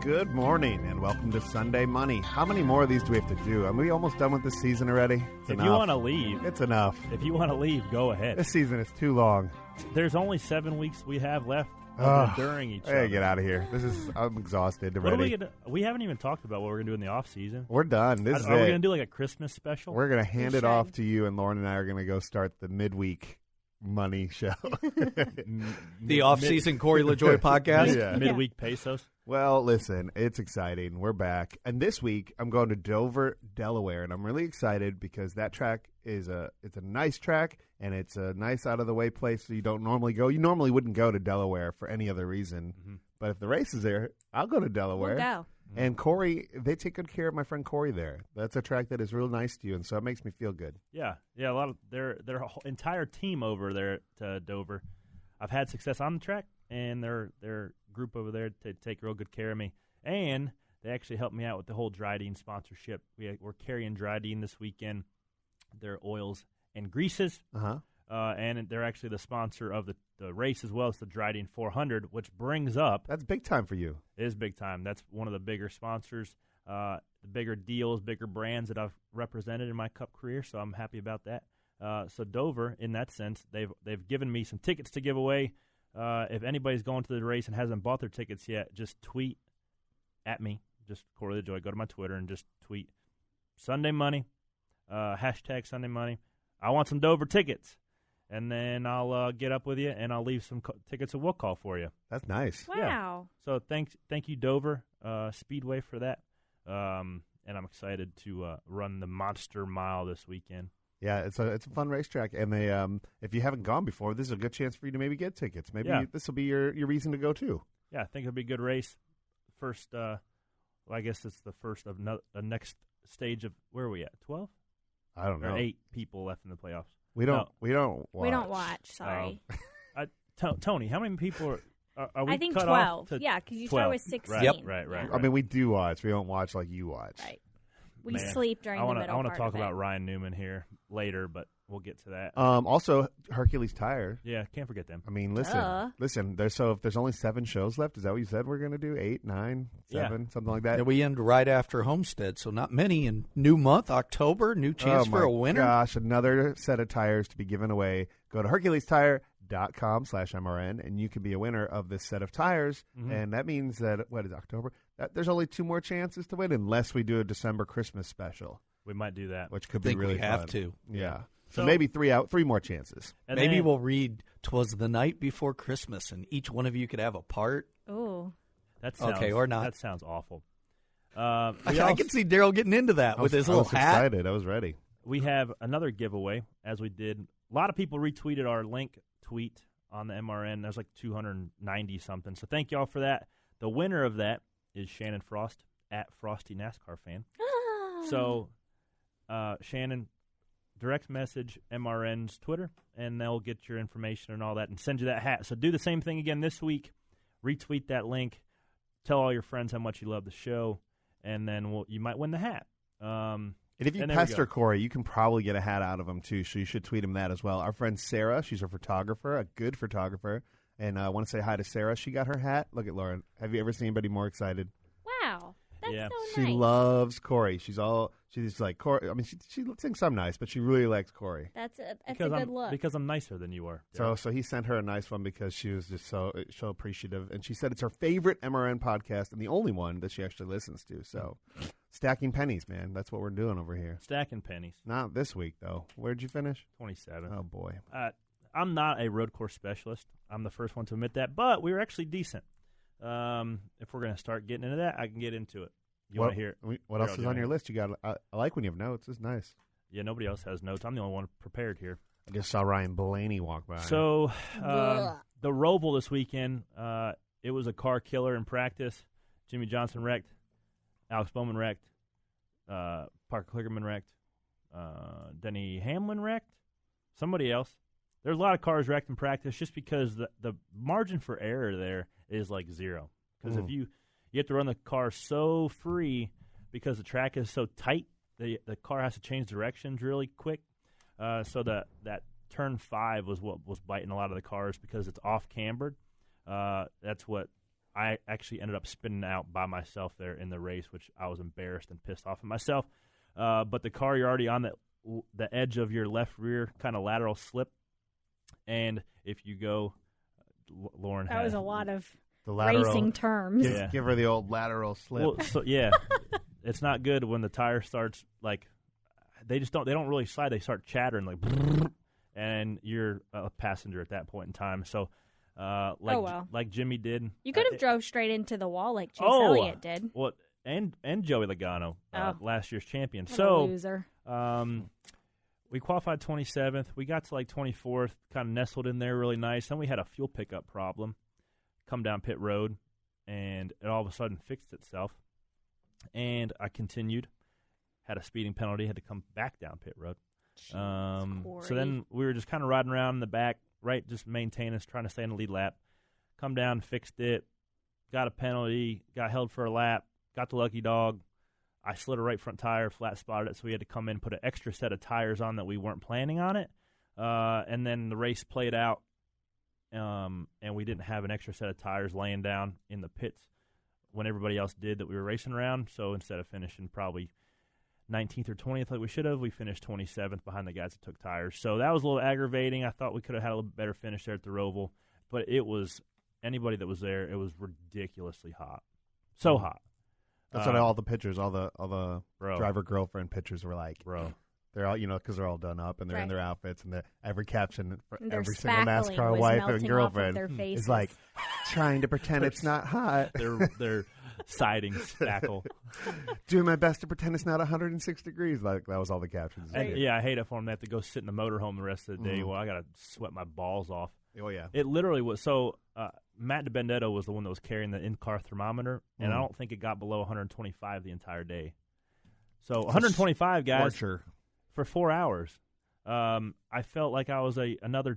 Good morning, and welcome to Sunday Money. How many more of these do we have to do? Are we almost done with this season already? If you want to leave, it's enough. If you want to leave, go ahead. This season is too long. There's only 7 weeks we have left during each other. Hey, get out of here. I'm exhausted already. We haven't even talked about what we're going to do in the off season. We're done. Are we going to do like a Christmas special? We're going to hand it off to you, and Lauren and I are going to go start the midweek money show. The off-season Corey LaJoie podcast. Midweek pesos. Well, listen, it's exciting. We're back. And this week, I'm going to Dover, Delaware, and I'm really excited because that track it's a nice track, and it's a nice out-of-the-way place so you don't normally go. You normally wouldn't go to Delaware for any other reason. Mm-hmm. But if the race is there, I'll go to Delaware. We'll go. And Corey, they take good care of my friend Corey there. That's a track that is real nice to you, and so it makes me feel good. Yeah. A lot of their entire team over there at Dover. I've had success on the track, and their group over there take real good care of me. And they actually helped me out with the whole Dryden sponsorship. We're carrying Dryden this weekend, their oils and greases. And they're actually the sponsor of the race as well as the Dryden 400, which brings up... That's big time for you. It is big time. That's one of the bigger sponsors, the bigger deals, bigger brands that I've represented in my Cup career, so I'm happy about that. So Dover, in that sense, they've given me some tickets to give away. If anybody's going to the race and hasn't bought their tickets yet, just tweet at me, just Corey LaJoie. Go to my Twitter and just tweet Sunday Money, hashtag Sunday Money. I want some Dover tickets. And then I'll get up with you, and I'll leave some tickets and we'll call for you. That's nice. Wow. Yeah. So thank you, Dover Speedway, for that. And I'm excited to run the Monster Mile this weekend. Yeah, it's a fun racetrack, and they if you haven't gone before, this is a good chance for you to maybe get tickets. Maybe this will be your reason to go too. Yeah, I think it'll be a good race. First, I guess it's the first of the next stage of where are we at? 12? I don't know. There are 8 people left in the playoffs. We don't watch. We don't watch. Sorry. Tony, how many people are we? I think cut 12. Off because you start with 16. Right. Yep. Right. I mean, we do watch. We don't watch like you watch. Right. We sleep during the middle part. I want to talk about Ryan Newman here later, but we'll get to that. Also, Hercules Tire. Yeah, can't forget them. I mean, listen. So if there's only 7 shows left, is that what you said we're going to do? 8, 9, 7, something like that? Yeah, we end right after Homestead, so not many. And new month, October, new chance for a winner. Oh, my gosh, another set of tires to be given away. Go to HerculesTire.com/MRN, and you can be a winner of this set of tires. Mm-hmm. And that means that, what is October? There's only 2 more chances to win unless we do a December Christmas special. We might do that. Which could be really fun. We have to. Yeah. So maybe 3 more chances. And maybe we'll read "'Twas the Night Before Christmas," and each one of you could have a part. Oh, that sounds okay, or not. That sounds awful. I can see Daryl getting into that with his little hat. I was excited. I was ready. We have another giveaway, as we did. A lot of people retweeted our link tweet on the MRN. There's like 290 something. So thank y'all for that. The winner of that is Shannon Frost at Frosty NASCAR Fan. So Shannon, direct message MRN's Twitter, and they'll get your information and all that and send you that hat. So do the same thing again this week. Retweet that link. Tell all your friends how much you love the show, and then you might win the hat. And if you pester Corey, you can probably get a hat out of him, too, so you should tweet him that as well. Our friend Sarah, she's a photographer, a good photographer, and I want to say hi to Sarah. She got her hat. Look at Lauren. Have you ever seen anybody more excited? Wow. That's so nice. She loves Corey. She's like, Corey. I mean, she thinks I'm nice, but she really likes Corey. That's a good look. Because I'm nicer than you are. So he sent her a nice one because she was just so appreciative. And she said it's her favorite MRN podcast and the only one that she actually listens to. So stacking pennies, man. That's what we're doing over here. Stacking pennies. Not this week, though. Where'd you finish? 27. Oh, boy. I'm not a road course specialist. I'm the first one to admit that. But we were actually decent. If we're going to start getting into that, I can get into it. You want to hear it? What else is on your list? You got. I like when you have notes. It's nice. Yeah, nobody else has notes. I'm the only one prepared here. I just saw Ryan Blaney walk by. So the Roval this weekend, it was a car killer in practice. Jimmy Johnson wrecked. Alex Bowman wrecked. Parker Kligerman wrecked. Denny Hamlin wrecked. Somebody else. There's a lot of cars wrecked in practice just because the margin for error there is like 0. Because if you have to run the car so free because the track is so tight, the car has to change directions really quick. So that turn 5 was what was biting a lot of the cars because it's off cambered. That's what I actually ended up spinning out by myself there in the race, which I was embarrassed and pissed off at myself. But the car, you're already on the edge of your left rear kind of lateral slip. And if you go, Lauren that was a lot of the lateral, racing terms. Give her the old lateral slip. Well, so, it's not good when the tire starts, like, they don't really slide. They start chattering, like, and you're a passenger at that point in time. So, like Jimmy did. You could have drove straight into the wall like Chase Elliott did. Well, and Joey Logano, last year's champion. What a loser. We qualified 27th. We got to like 24th, kind of nestled in there really nice. Then we had a fuel pickup problem come down pit road, and it all of a sudden fixed itself. And I continued, had a speeding penalty, had to come back down pit road. Jeez, so then we were just kind of riding around in the back, right, just maintaining us, trying to stay in the lead lap. Come down, fixed it, got a penalty, got held for a lap, got the lucky dog. I slid a right front tire, flat spotted it, so we had to come in and put an extra set of tires on that we weren't planning on it. And then the race played out, and we didn't have an extra set of tires laying down in the pits when everybody else did that we were racing around. So instead of finishing probably 19th or 20th like we should have, we finished 27th behind the guys that took tires. So that was a little aggravating. I thought we could have had a little better finish there at the Roval. But it was, anybody that was there, it was ridiculously hot. So hot. That's what all the pictures, all the driver girlfriend pictures were like. Bro. They're all, because they're all done up and they're in their outfits, and every caption for and every single NASCAR wife and girlfriend is like trying to pretend it's not hot. They're siding spackle. Doing my best to pretend it's not 106 degrees. Like that was all the captions. And, I hate it for them. They have to go sit in the motorhome the rest of the day. Well, I got to sweat my balls off. Oh yeah. It literally was. So Matt DiBenedetto was the one that was carrying the in-car thermometer, and I don't think it got below 125 the entire day. So 125, guys. Torture. For 4 hours. I felt like I was another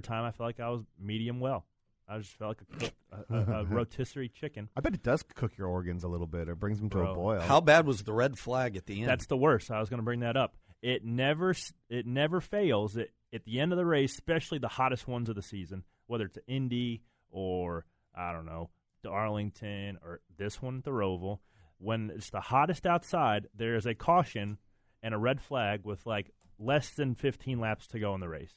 time. I felt like I was medium well. I just felt like a rotisserie chicken. I bet it does cook your organs a little bit. It brings them to a boil. How bad was the red flag at the end? That's the worst. I was going to bring that up. It never fails. At the end of the race, especially the hottest ones of the season, whether it's Indy or, I don't know, Darlington or this one, the Roval, when it's the hottest outside, there is a caution and a red flag with like less than 15 laps to go in the race.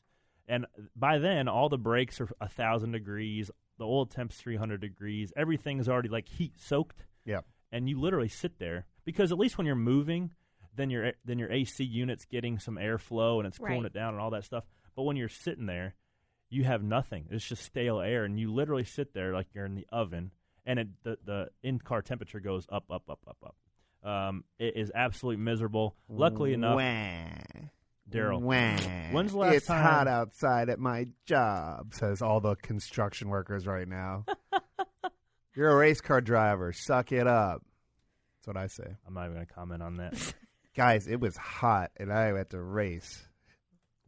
And by then, all the brakes are 1,000 degrees, the oil temp's 300 degrees, everything's already like heat soaked. Yeah. And you literally sit there because at least when you're moving, then your AC unit's getting some airflow and it's cooling it down and all that stuff. But when you're sitting there, you have nothing. It's just stale air, and you literally sit there like you're in the oven, and the in-car temperature goes up, up, up, up, up. It is absolutely miserable. Luckily enough, Daryl, when's the last time? It's hot outside at my job, says all the construction workers right now. You're a race car driver. Suck it up. That's what I say. I'm not even going to comment on that. Guys, it was hot, and I had to race.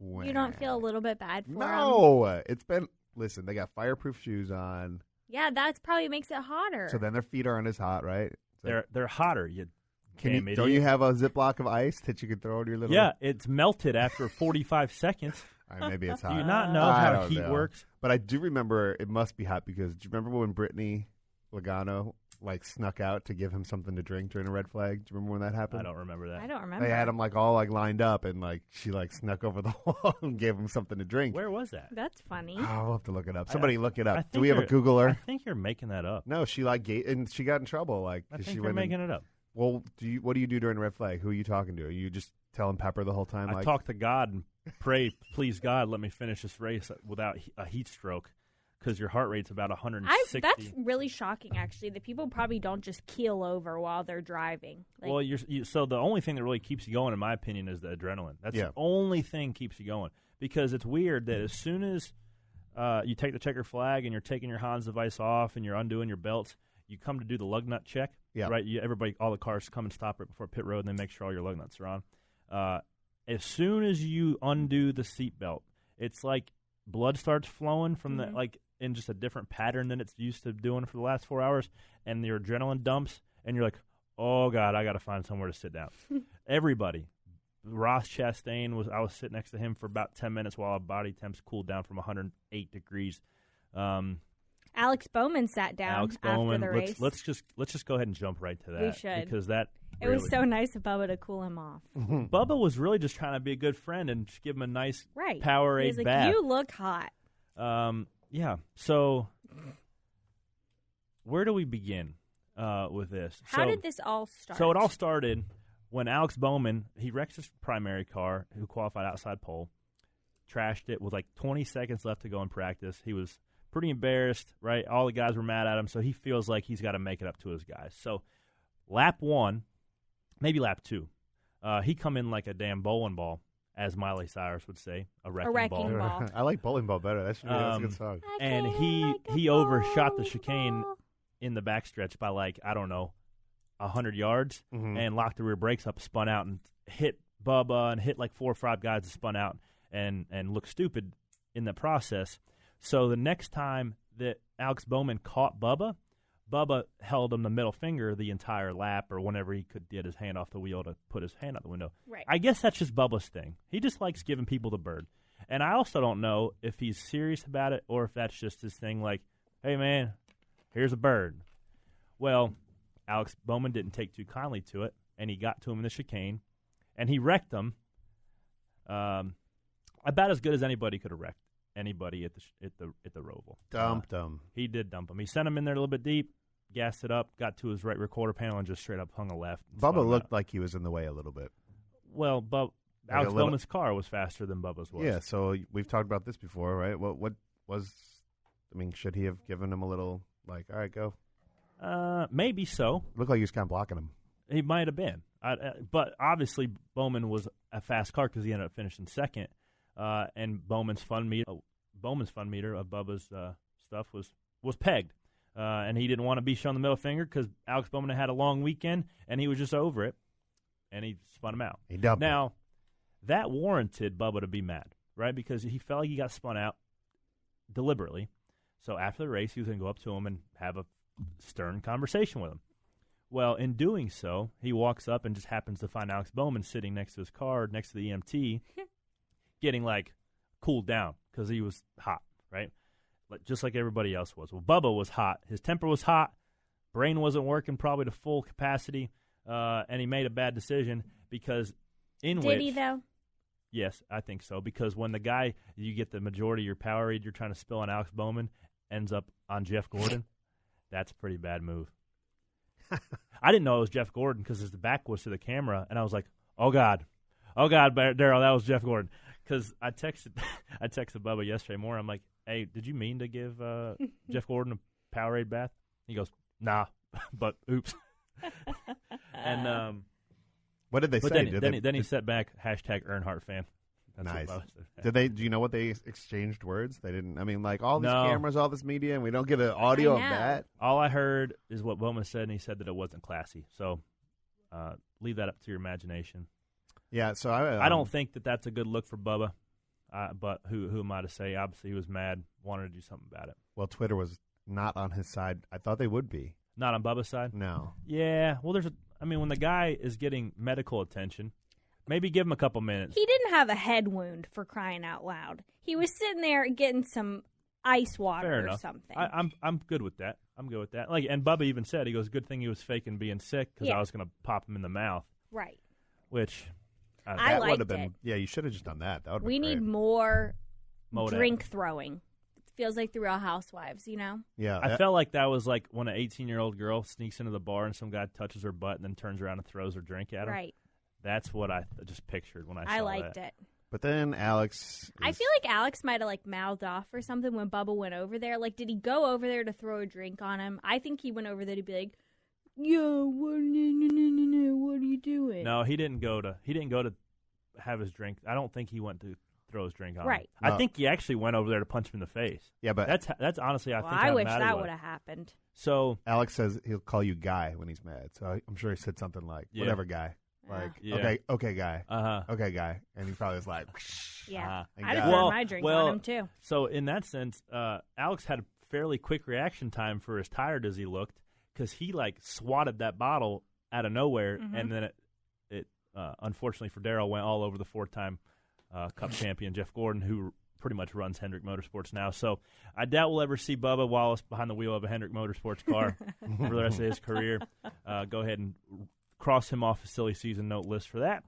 You don't feel a little bit bad for them? No. It's been, listen, they got fireproof shoes on. Yeah, that probably makes it hotter. So then their feet aren't as hot, right? They're hotter, you damn idiot. Don't you have a Ziploc of ice that you can throw into your little... Yeah, it's melted after 45 seconds. Maybe it's hot. Do you not know how heat works? But I do remember it must be hot because do you remember when Brittany Logano snuck out to give him something to drink during a red flag? Do you remember when that happened? I don't remember that. I don't remember. They had him all lined up and she snuck over the wall and gave him something to drink. Where was that? That's funny. Oh, we'll have to look it up. Somebody look it up. Do we have a Googler? I think you're making that up. No, she and she got in trouble. I think you're making it up. Well, what do you do during red flag? Who are you talking to? Are you just telling Pepper the whole time? I talk to God and pray, please God, let me finish this race without a heat stroke. Because your heart rate's about 160. That's really shocking, actually, that people probably don't just keel over while they're driving. Well, so the only thing that really keeps you going, in my opinion, is the adrenaline. That's the only thing keeps you going. Because it's weird that as soon as you take the checker flag and you're taking your Hans device off and you're undoing your belts, you come to do the lug nut check. Yeah. Right? All the cars come and stop right before pit road, and they make sure all your lug nuts are on. As soon as you undo the seatbelt, it's like blood starts flowing from in just a different pattern than it's used to doing for the last 4 hours, and your adrenaline dumps, and you're like, oh, God, I got to find somewhere to sit down. Everybody. Ross Chastain, I was sitting next to him for about 10 minutes while our body temps cooled down from 108 degrees. Alex Bowman sat down after the race. Let's just go ahead and jump right to that. We should. Because that it was so nice of Bubba to cool him off. Bubba was really just trying to be a good friend and just give him a nice right. Powerade He's like, bath. you look hot. Yeah. So where do we begin with this? How did this all start? So it all started when Alex Bowman, he wrecked his primary car, who qualified outside pole, trashed it with like 20 seconds left to go in practice. He was pretty embarrassed, right? All the guys were mad at him, so he feels like he's got to make it up to his guys. So lap 1, maybe lap 2, he come in like a damn bowling ball, as Miley Cyrus would say, a wrecking ball. I like bowling ball better. That's a good song. And he overshot the chicane in the backstretch by like, I don't know, 100 yards, and locked the rear brakes up, spun out, and hit Bubba and hit like 4 or 5 guys that spun out and looked stupid in the process. So the next time that Alex Bowman caught Bubba held him the middle finger the entire lap, or whenever he could get his hand off the wheel to put his hand out the window. Right. I guess that's just Bubba's thing. He just likes giving people the bird. And I also don't know if he's serious about it or if that's just his thing like, hey, man, here's a bird. Well, Alex Bowman didn't take too kindly to it, and he got to him in the chicane, and he wrecked him about as good as anybody could have wrecked anybody at the Roval. Dumped him. He did dump him. He sent him in there a little bit deep, gassed it up, got to his right recorder panel, and just straight up hung a left. Bubba looked like he was in the way a little bit. Well, Alex Bowman's car was faster than Bubba's was. Yeah, so we've talked about this before, right? What was? I mean, should he have given him a little like, all right, go? Maybe so. Looked like he was kind of blocking him. He might have been, but obviously Bowman was a fast car because he ended up finishing second. And Bowman's fun meter of Bubba's stuff was pegged, and he didn't want to be shown the middle finger because Alex Bowman had a long weekend and he was just over it, and he spun him out. He dumped now it. That warranted Bubba to be mad, right? Because he felt like he got spun out deliberately. So after the race, he was going to go up to him and have a stern conversation with him. Well, in doing so, he walks up and just happens to find Alex Bowman sitting next to his car, next to the EMT, getting, like, cooled down because he was hot, right? Just like everybody else was. Well, Bubba was hot. His temper was hot. Brain wasn't working probably to full capacity, and he made a bad decision because Did he, though? Yes, I think so, because when the guy, you get the majority of your Powerade you're trying to spill on Alex Bowman, ends up on Jeff Gordon, that's a pretty bad move. I didn't know it was Jeff Gordon because his back was to the camera, and I was like, oh, God, Daryl, that was Jeff Gordon. Because I texted Bubba yesterday morning. I'm like, hey, did you mean to give Jeff Gordon a Powerade bath? He goes, nah, but oops. And what did they say? Then he set back #Earnhardt fan. That's nice. Do you know what they exchanged words? They didn't. I mean, like all these cameras, all this media, and we don't get an audio of that. All I heard is what Bowman said, and he said that it wasn't classy. So leave that up to your imagination. Yeah. So I don't think that that's a good look for Bubba. But who am I to say? Obviously, he was mad, wanted to do something about it. Well, Twitter was not on his side. I thought they would be. Not on Bubba's side? No. Yeah. Well, when the guy is getting medical attention, maybe give him a couple minutes. He didn't have a head wound, for crying out loud. He was sitting there getting some ice water or something. I'm good with that. Like, and Bubba even said, he goes, good thing he was faking being sick because I was going to pop him in the mouth. Right. Which I liked would have been. it. Yeah, you should have just done that. That would. We need more drink throwing. It feels like the Real Housewives, you know? Yeah. I felt like that was like when an 18-year-old girl sneaks into the bar and some guy touches her butt and then turns around and throws her drink at her. Right. That's what I just pictured when I saw that. I liked it. But then Alex... I feel like Alex might have like mouthed off or something when Bubba went over there. Like, did he go over there to throw a drink on him? I think he went over there to be like, yo, what are you doing? No, he didn't go to have his drink. I don't think he went to throw his drink on him. Right. I think he actually went over there to punch him in the face. Yeah, but that's honestly I think I wish mad that would have happened. So Alex says he'll call you Guy when he's mad. So I'm sure he said something like, whatever, Guy. Like, okay, Guy. Okay, Guy. And he probably was like, yeah. I'd have thrown my drink on him, too. So in that sense, Alex had a fairly quick reaction time for as tired as he looked because he, like, swatted that bottle out of nowhere, and then it unfortunately for Daryl, went all over the 4-time Cup champion Jeff Gordon, who pretty much runs Hendrick Motorsports now. So I doubt we'll ever see Bubba Wallace behind the wheel of a Hendrick Motorsports car for the rest of his career. Go ahead and cross him off a silly season note list for that.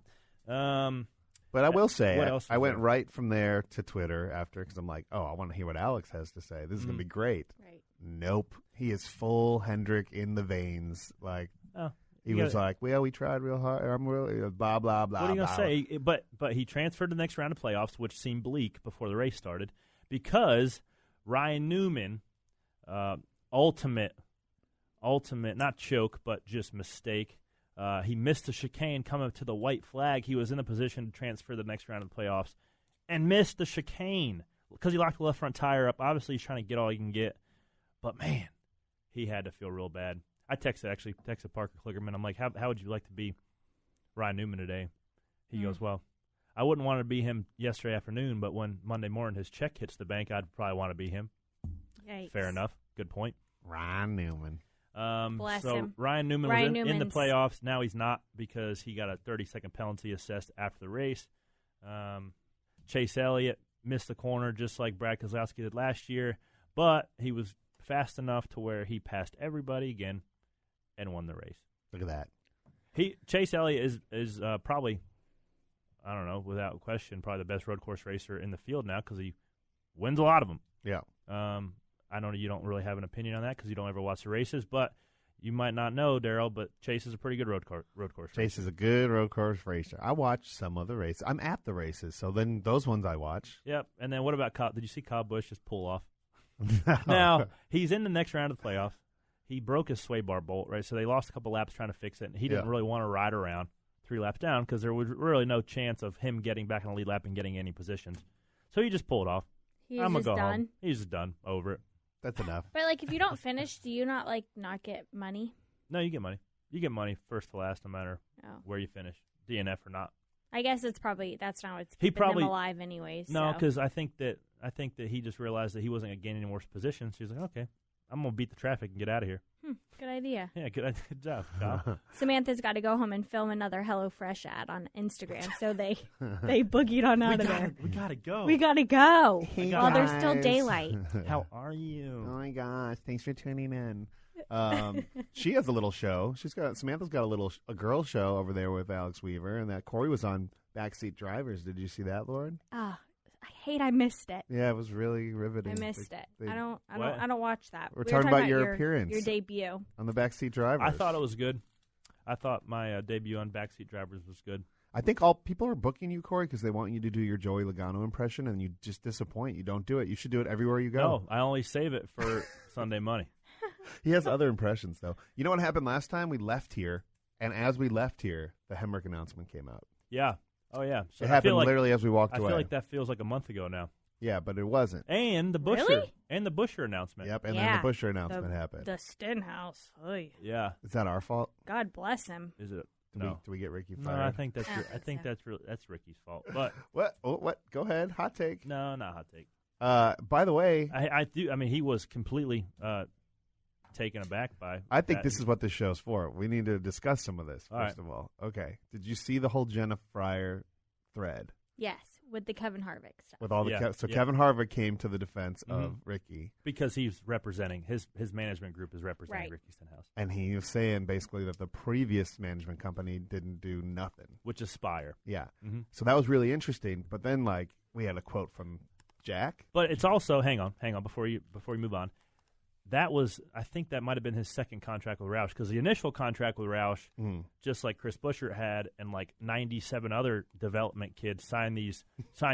But I will say, I went there? right from there to Twitter after because I'm like, oh, I want to hear what Alex has to say. This is going to be great. Right. Nope. He is full Hendrick in the veins. Like, he was like, well, we tried real hard. I'm really blah, blah, blah. What are you going to blah. say? But he transferred to the next round of playoffs, which seemed bleak before the race started, because Ryan Newman, ultimate, not choke, but just mistake. He missed the chicane coming up to the white flag. He was in a position to transfer the next round of the playoffs and missed the chicane because he locked the left front tire up. Obviously, he's trying to get all he can get. But, man, he had to feel real bad. I texted Parker Kligerman. I'm like, how would you like to be Ryan Newman today? He goes, well, I wouldn't want to be him yesterday afternoon, but when Monday morning his check hits the bank, I'd probably want to be him. Yikes. Fair enough. Good point. Ryan Newman. Bless so him. Ryan Newman Ryan was in the Newman's- playoffs. Now he's not because he got a 30-second penalty assessed after the race. Chase Elliott missed the corner just like Brad Keselowski did last year, but he was fast enough to where he passed everybody again and won the race. Look at that. Chase Elliott is probably, I don't know, without question, probably the best road course racer in the field now because he wins a lot of them. Yeah. I know you don't really have an opinion on that because you don't ever watch the races, but you might not know, Daryl, but Chase is a pretty good road course racer. Chase is a good road course racer. I watch some of the races. I'm at the races, so then those ones I watch. Yep. And then what about Kyle? Did you see Kyle Busch just pull off? No. Now, he's in the next round of the playoffs. He broke his sway bar bolt, right? So they lost a couple laps trying to fix it, and he didn't really want to ride around 3 laps down because there was really no chance of him getting back in the lead lap and getting any positions. So he just pulled off. He's I'm going just to go done. home. He's just done. Over it. That's enough. But, like, if you don't finish, do you not get money? No, you get money. You get money first to last no matter where you finish, DNF or not. I guess that's not what's keeping them alive anyways. No, because I think that he just realized that he wasn't going to gain any more positions. He was like, okay, I'm going to beat the traffic and get out of here. Good idea. Yeah, good job, Kyle. Samantha's got to go home and film another HelloFresh ad on Instagram, so they boogied on out of there. We got to go. We got to go Hey, while there's still guys. daylight. How are you? Oh my gosh! Thanks for tuning in. She has a little show. Samantha's got a girl show over there with Alex Weaver, and that Corey was on Backseat Drivers. Did you see that, Lauren? I missed it. Yeah, it was really riveting. I missed it. They- I don't watch that. We're We talking about your appearance. your debut. on the Backseat Drivers. I thought it was good. I thought my debut on Backseat Drivers was good. I think all people are booking you, Corey, because they want you to do your Joey Logano impression, and you just disappoint. You don't do it. You should do it everywhere you go. No, I only save it for Sunday money. He has other impressions, though. You know what happened last time? We left here, and as we left here, the Hemrick announcement came out. Yeah. Oh, yeah. So It I happened feel like, literally as we walked I away. feel like that feels like a month ago now. Yeah, but it wasn't. And the Busher. Really? And the Busher announcement. Yep, and Yeah. then the Busher announcement happened. The Stenhouse. Oy. Yeah. Is that our fault? God bless him. Is it? Do we get Ricky No, fired? I think that's I don't think so. that's Ricky's fault. But What? Oh, what? Go ahead. Hot take. no, not hot take. By the way, I do. I mean, he was completely taken aback by. I think that. this is what this show's for. We need to discuss some of this, All first of all. Okay. Did you see the whole Jenna Fryer thread? Yes, with the Kevin Harvick stuff. With all the Yeah, so yeah. Kevin Harvick came to the defense of Ricky, because he's representing his management group is representing Right. Ricky Stenhouse, and he was saying basically that the previous management company didn't do nothing. which is Spire. Yeah. Mhm. So that was really interesting. But then, we had a quote from Jack. But it's also hang on before you move on. I think that might have been his second contract with Roush, because the initial contract with Roush, just like Chris Buescher had, and like 97 other development kids sign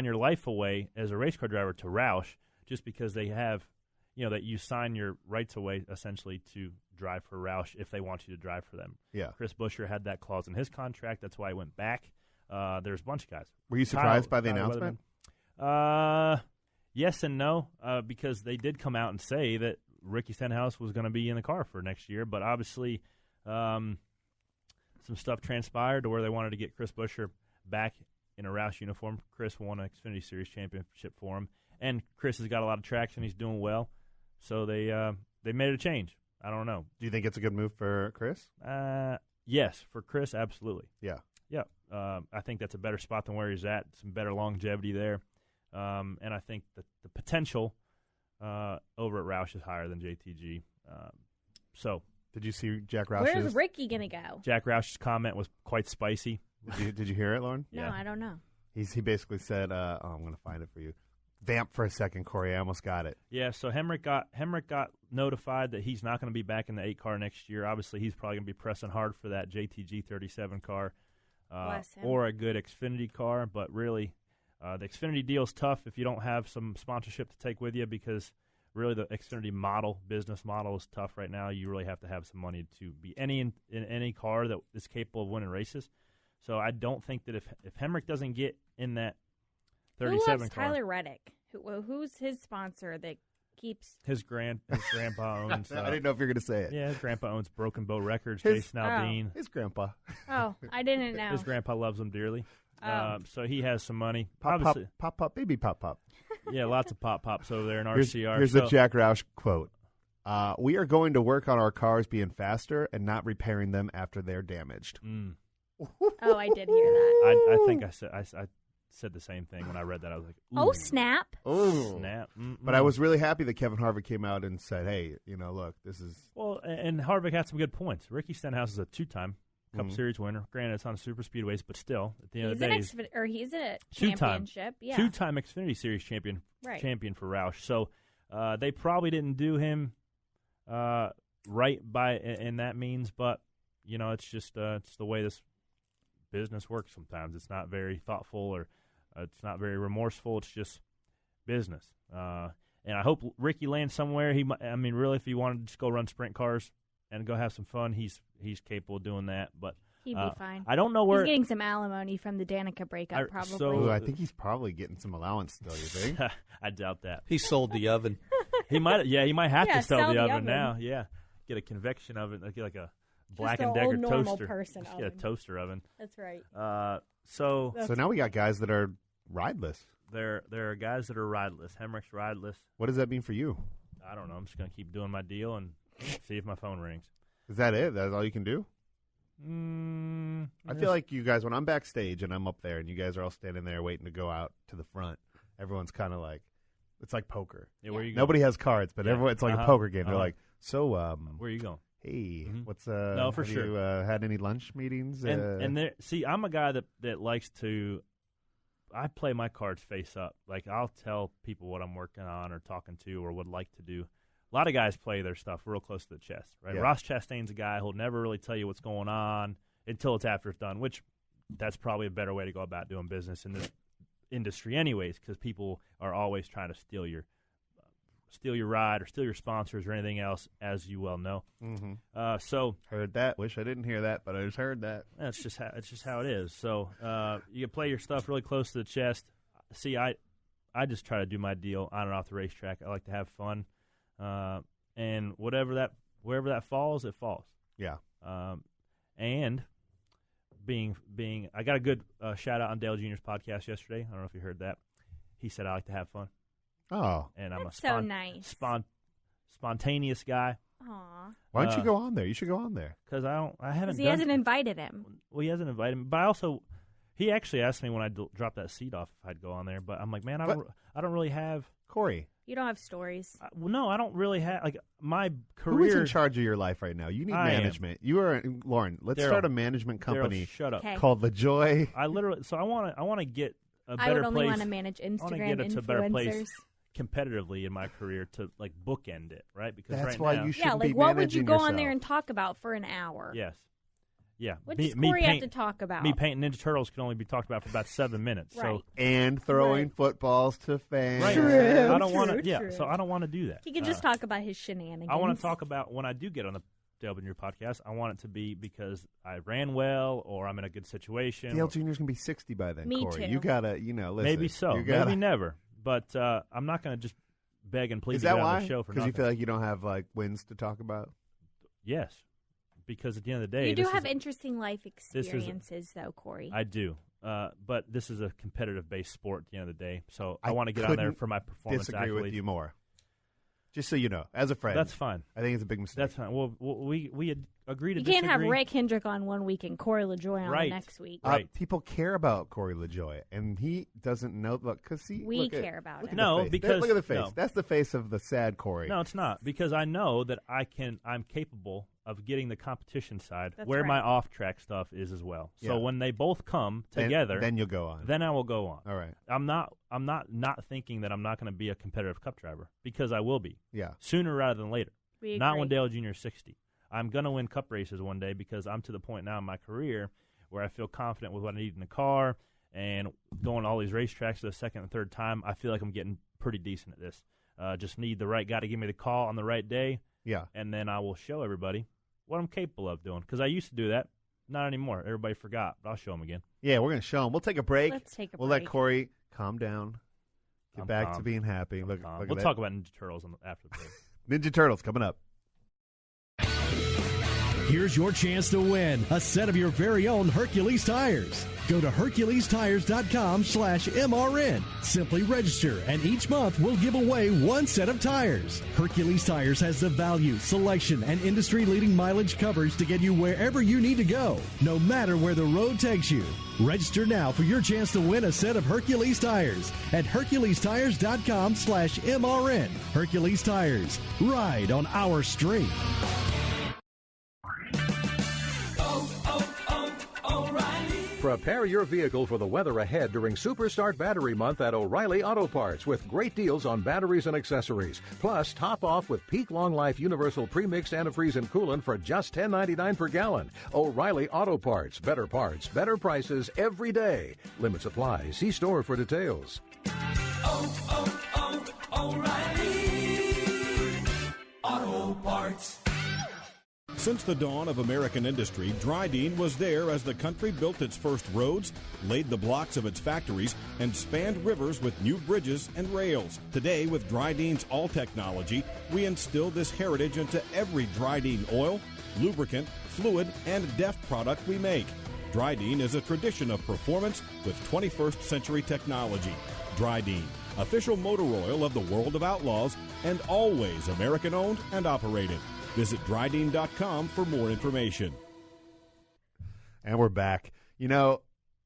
your life away as a race car driver to Roush, just because they have, that you sign your rights away essentially to drive for Roush if they want you to drive for them. Yeah. Chris Buescher had that clause in his contract. That's why he went back. There's a bunch of guys. Were you surprised by the Kyle announcement? Weatherman. Yes and no, because they did come out and say that Ricky Stenhouse was going to be in the car for next year, but obviously some stuff transpired to where they wanted to get Chris Buescher back in a Roush uniform. Chris won an Xfinity Series championship for him, and Chris has got a lot of traction. He's doing well, so they made a change. I don't know. Do you think it's a good move for Chris? Yes, for Chris, absolutely. Yeah. Yeah, I think that's a better spot than where he's at. Some better longevity there. And I think that the potential over at Roush is higher than JTG. So, did you see Jack Roush's? Where's Ricky going to go? Jack Roush's comment was quite spicy. Did you hear it, Lauren? No, Yeah. I don't know. He basically said, I'm going to find it for you. Vamp for a second, Corey. I almost got it. Yeah, so Hemrick got notified that he's not going to be back in the 8 car next year. Obviously, he's probably going to be pressing hard for that JTG 37 car or a good Xfinity car. But really, the Xfinity deal is tough if you don't have some sponsorship to take with you, because really the Xfinity business model is tough right now. You really have to have some money to be in any car that is capable of winning races. So I don't think that if Hemrick doesn't get in that 37 Who loves car, Tyler Reddick? Who's his sponsor that keeps? His grandpa owns. I didn't know if you were going to say it. Yeah, his grandpa owns Broken Bow Records. His- Jason Aldean. His grandpa. Oh, I didn't know. His grandpa loves him dearly. Oh. So he has some money. Pop, Obviously, pop, baby pop. yeah, lots of pop-pops over there in Here's RCR. the Jack Roush quote. We are going to work on our cars being faster and not repairing them after they're damaged. Oh, I did hear that. I think I said the same thing when I read that. I was like, ooh, Oh, snap. Oh, snap. But I was really happy that Kevin Harvick came out and said, hey, look, this is... Well, and Harvick had some good points. Ricky Stenhouse is a 2-time Cup Series winner. Granted, it's on super speedways, but still, at the end of the day, He's a two-time championship. Yeah. 2-time Xfinity Series champion for Roush. So they probably didn't do him right in that means, but it's just it's the way this business works. Sometimes it's not very thoughtful, or it's not very remorseful. It's just business. And I hope Ricky lands somewhere. Really, if he wanted to just go run sprint cars and go have some fun, he's capable of doing that. But he'd be fine. I don't know where he's getting some alimony from the Danica breakup. Probably. So I think he's probably getting some allowance still. You think? I doubt that. He sold the oven. He might have to sell the oven oven now. Yeah, get a convection oven, get like a Black Just and an Decker old normal toaster. person Just get a oven. toaster oven. That's right. So now we got guys that are rideless. there are guys that are rideless. Hemrick's rideless. What does that mean for you? I don't know. I'm just gonna keep doing my deal and see if my phone rings. Is that it? That's all you can do? I feel like you guys, when I'm backstage and I'm up there and you guys are all standing there waiting to go out to the front, everyone's kind of like, it's like poker. Yeah, where you going? Nobody has cards, but everyone, it's like a poker game. They're like, so, where are you going? hey, what's No, for have sure. you had any lunch meetings? And there, see, I'm a guy that likes to. I play my cards face up. Like, I'll tell people what I'm working on or talking to or would like to do. A lot of guys play their stuff real close to the chest, right? Yeah. Ross Chastain's a guy who'll never really tell you what's going on until it's after it's done, which that's probably a better way to go about doing business in this industry anyways, because people are always trying to steal your ride or steal your sponsors or anything else, as you well know. So heard that. Wish I didn't hear that, but I just heard that. That's just how it is. So you play your stuff really close to the chest. See, I just try to do my deal on and off the racetrack. I like to have fun, and wherever that falls, it falls. Yeah. And being, I got a good shout out on Dale Jr.'s podcast yesterday. I don't know if you heard that. He said I like to have fun. Oh, And I'm That's so nice. Spontaneous guy. Aw. why don't you go on there? You should go on there. Because I haven't. Because he done hasn't invited him. Well, he hasn't invited me, but I also, he actually asked me when I dropped that seat off if I'd go on there. But I'm like, man, I don't really have. Corey, You don't have stories. No, I don't really have my career. who is in charge of your life right now? You need management. You are Lauren. Let's Daryl. start a management company Daryl, shut up. Okay. called LaJoie. I literally. So I want to get a I better would only place. want to manage I want to Instagram get it to a better place influencers. competitively in my career to like bookend it, right? Because That's right why now, you Yeah, shouldn't like be what would managing you go on there yourself. and talk about for an hour? yes, yeah. What does Corey have to talk about? Me painting Ninja Turtles can only be talked about for about 7 minutes. Right. So And throwing Right. footballs to fans. right, True, I don't want true, to. Yeah, true. so I don't want to do that. He can just talk about his shenanigans. I want to talk about when I do get on the Dale Jr. podcast. I want it to be because I ran well or I'm in a good situation. Dale Jr.'s gonna be 60 by then. Me Corey, too. you gotta, listen. Maybe so. You gotta, Maybe never. But I'm not going to just beg and plead Is to get that on why? the show for Because nothing. you feel like you don't have like wins to talk about. Yes, because at the end of the day, You do this have is, interesting life is- experiences, though, Corey. I do. But this is a competitive-based sport at the end of the day, so I I want to get on there couldn't for my performance Disagree accolades. with you more. Just so you know, as a friend. That's fine. I think it's a big mistake. That's fine. Well, we had agreed to You disagree. can't have Rick Hendrick on one week and Corey LaJoie on Right. the next week. Right. People care about Corey LaJoie, and he doesn't know. Look, because We care about look him. at the No, face. because- look at the face. no. That's the face of the sad Corey. No, it's not, because I know that I'm capable of getting the competition side That's where right. my off-track stuff is as well. So Yeah. when they both come Then- together, then you'll go on. then I will go on. All right. I'm not thinking that I'm not going to be a competitive Cup driver, because I will be Yeah. sooner rather than later. We Not agree. when Dale Jr. is 60. I'm going to win Cup races one day, because I'm to the point now in my career where I feel confident with what I need in the car, and going to all these racetracks for the second and third time, I feel like I'm getting pretty decent at this. Just need the right guy to give me the call on the right day, Yeah. and then I will show everybody what I'm capable of doing, because I used to do that. Not anymore. Everybody forgot, but I'll show them again. Yeah, we're going to show him. We'll take a break. Let's take a We'll break. let Corey calm down. Get I'm back to calm. being happy. Look at We'll that. talk about Ninja Turtles after the break. Ninja Turtles coming up. Here's your chance to win a set of your very own Hercules tires. Go to HerculesTires.com/MRN. Simply register, and each month we'll give away one set of tires. Hercules Tires has the value, selection, and industry-leading mileage coverage to get you wherever you need to go, no matter where the road takes you. Register now for your chance to win a set of Hercules tires at HerculesTires.com/MRN. Hercules Tires. Ride on our street. Prepare your vehicle for the weather ahead during Superstart Battery Month at O'Reilly Auto Parts with great deals on batteries and accessories. Plus, top off with Peak Long Life Universal Premixed Antifreeze and Coolant for just $10.99 per gallon. O'Reilly Auto Parts. Better parts, better prices every day. Limits apply. See store for details. O'Reilly Auto Parts. Since the dawn of American industry, Dryden was there as the country built its first roads, laid the blocks of its factories, and spanned rivers with new bridges and rails. Today, with Dryden's All technology, we instill this heritage into every Dryden oil, lubricant, fluid, and DEF product we make. Dryden is a tradition of performance with 21st century technology. Dryden, official motor oil of the World of Outlaws, and always American-owned and operated. Visit Dryden.com for more information. And we're back. You know,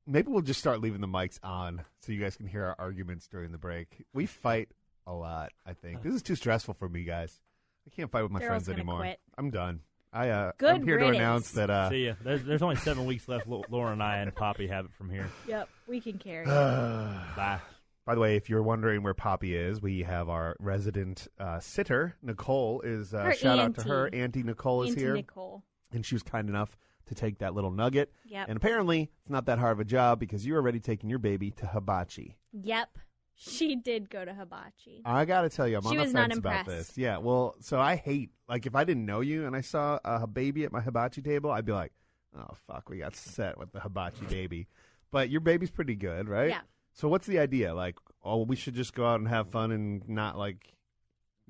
maybe we'll just start leaving the mics on so you guys can hear our arguments during the break. We fight a lot, I think. This is too stressful for me, guys. I can't fight with my Daryl's friends gonna anymore. quit. I'm done. Good I'm here riddance. to announce that. See ya. There's only 7 weeks left. Laura and I and Poppy have it from here. Yep, we can carry it. Bye. By the way, if you're wondering where Poppy is, we have our resident sitter, Nicole. Shout out to her. Auntie Nicole is Auntie here. Nicole. And she was kind enough to take that little nugget. Yep. And apparently, it's not that hard of a job because you're already taking your baby to hibachi. Yep. She did go to hibachi. I got to tell you, I'm She on the was not fence about impressed. this. Yeah, well, so I hate, like, if I didn't know you and I saw a baby at my hibachi table, I'd be like, oh, fuck, we got set with the hibachi baby. But your baby's pretty good, right? Yeah. So what's the idea? Like, oh, we should just go out and have fun and not, like,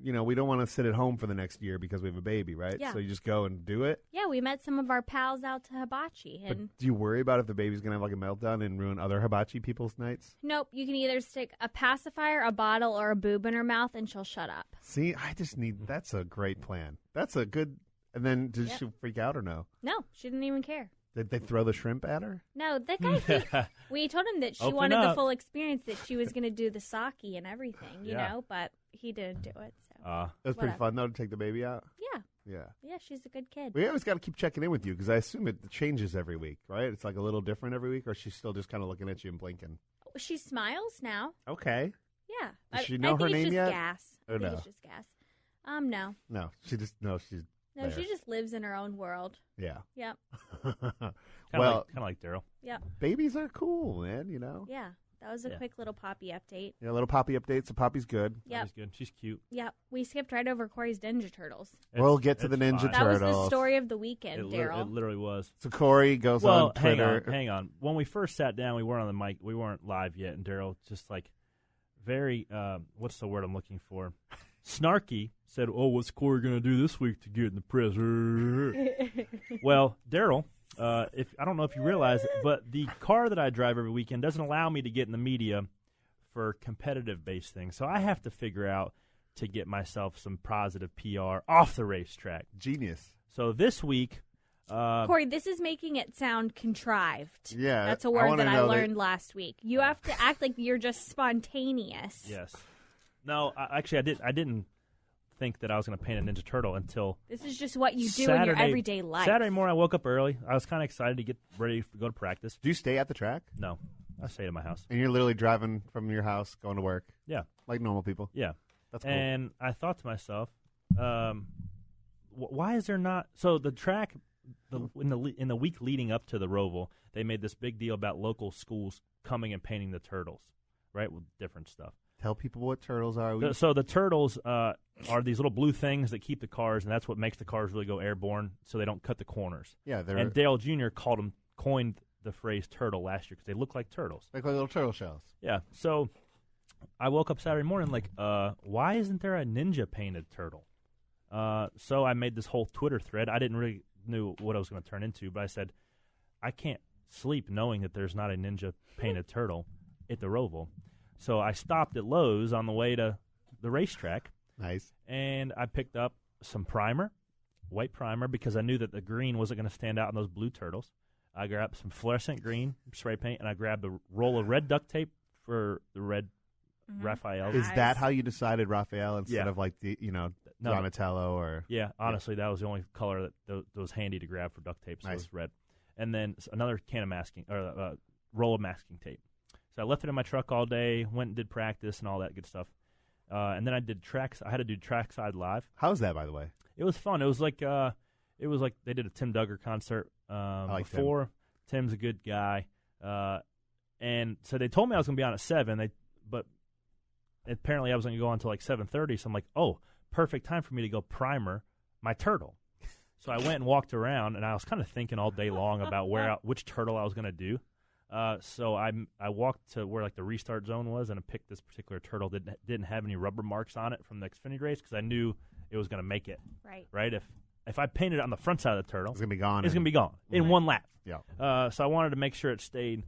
you know, we don't want to sit at home for the next year because we have a baby, right? Yeah. So you just go and do it? Yeah, we met some of our pals out to hibachi. But And do you worry about if the baby's going to have, like, a meltdown and ruin other hibachi people's nights? nope, you can either stick a pacifier, a bottle, or a boob in her mouth, and she'll shut up. See, I just need, that's a great plan. That's a good, and then did Yep. she freak out or no? No, she didn't even care. Did they throw the shrimp at her? No, that guy, we told him that she Open wanted the up. full experience, that she was going to do the sake and everything, you Yeah. know, but he didn't do it. So It was pretty Whatever. fun, though, to take the baby out. yeah, Yeah. yeah, she's a good kid. We always got to keep checking in with you because I assume it changes every week, right? It's like a little different every week, or she's still just kind of looking at you and blinking. She smiles now. Okay. Yeah. Does she I know think her it's name just yet? gas. Or I think no? it's just gas. No. No, she's No, there. she just lives in her own world. yeah. Yep. Well, kind of like Daryl. Yep. babies are cool, man. You know. Yeah. That was a Yeah. quick little Poppy update. Yeah, little Poppy update. So Poppy's good. Yep. She's good. She's cute. Yep. We skipped right over Corey's Ninja Turtles. We'll get to the Ninja fine. That was the Turtles. story of the weekend, It Daryl. literally was. So Corey goes Well, on Twitter. hang on. When we first sat down, we weren't on the mic. We weren't live yet, and Daryl just like very what's the word I'm looking for? Snarky said, "Oh, what's Corey going to do this week to get in the press?" Well, Daryl, if I don't know if you realize it, but the car that I drive every weekend doesn't allow me to get in the media for competitive based things. So I have to figure out to get myself some positive PR off the racetrack. Genius. So this week, Corey, this is making it sound contrived. Yeah, that's a word that I learned last week. You have to act like you're just spontaneous. Yes. No, I didn't think that I was going to paint a Ninja Turtle until this is just what you do in your everyday life. Saturday morning, I woke up early. I was kind of excited to get ready to go to practice. Do you stay at the track? No, I stayed at my house. And you're literally driving from your house going to work? Yeah, like normal people. Yeah, that's cool. And I thought to myself, why is there not? So the track, in the week leading up to the Roval, they made this big deal about local schools coming and painting the turtles, right, with different stuff. Tell people what turtles are. So the turtles are these little blue things that keep the cars, and that's what makes the cars really go airborne, so they don't cut the corners. Yeah, and Dale Jr. coined the phrase turtle last year because they look like turtles. Like little turtle shells. Yeah. So I woke up Saturday morning like, why isn't there a ninja painted turtle? So I made this whole Twitter thread. I didn't really knew what I was going to turn into, but I said, I can't sleep knowing that there's not a ninja painted turtle at the Roval. So I stopped at Lowe's on the way to the racetrack. Nice. And I picked up some primer, white primer, because I knew that the green wasn't going to stand out in those blue turtles. I grabbed some fluorescent green spray paint, and I grabbed a roll of red duct tape for the red Raphael. Is that how you decided Raphael instead Yeah. of like the Donatello or? Yeah, honestly, that was the only color that was handy to grab for duct tape. So it was red, and then another can of masking or roll of masking tape. So I left it in my truck all day. Went and did practice and all that good stuff, and then I did tracks. I had to do trackside live. How's that, by the way? It was fun. It was like they did a Tim Duggar concert before. Tim's a good guy, and so they told me I was going to be on at 7. But apparently I was going to go on until like 7:30. So I'm like, oh, perfect time for me to go primer my turtle. So I went and walked around, and I was kind of thinking all day long about which turtle I was going to do. So I walked to where like the restart zone was, and I picked this particular turtle that didn't have any rubber marks on it from the Xfinity race because I knew it was going to make it. Right. If I painted it on the front side of the turtle, it's going to be gone. It's going to be gone in one lap. Yeah. So I wanted to make sure it stayed.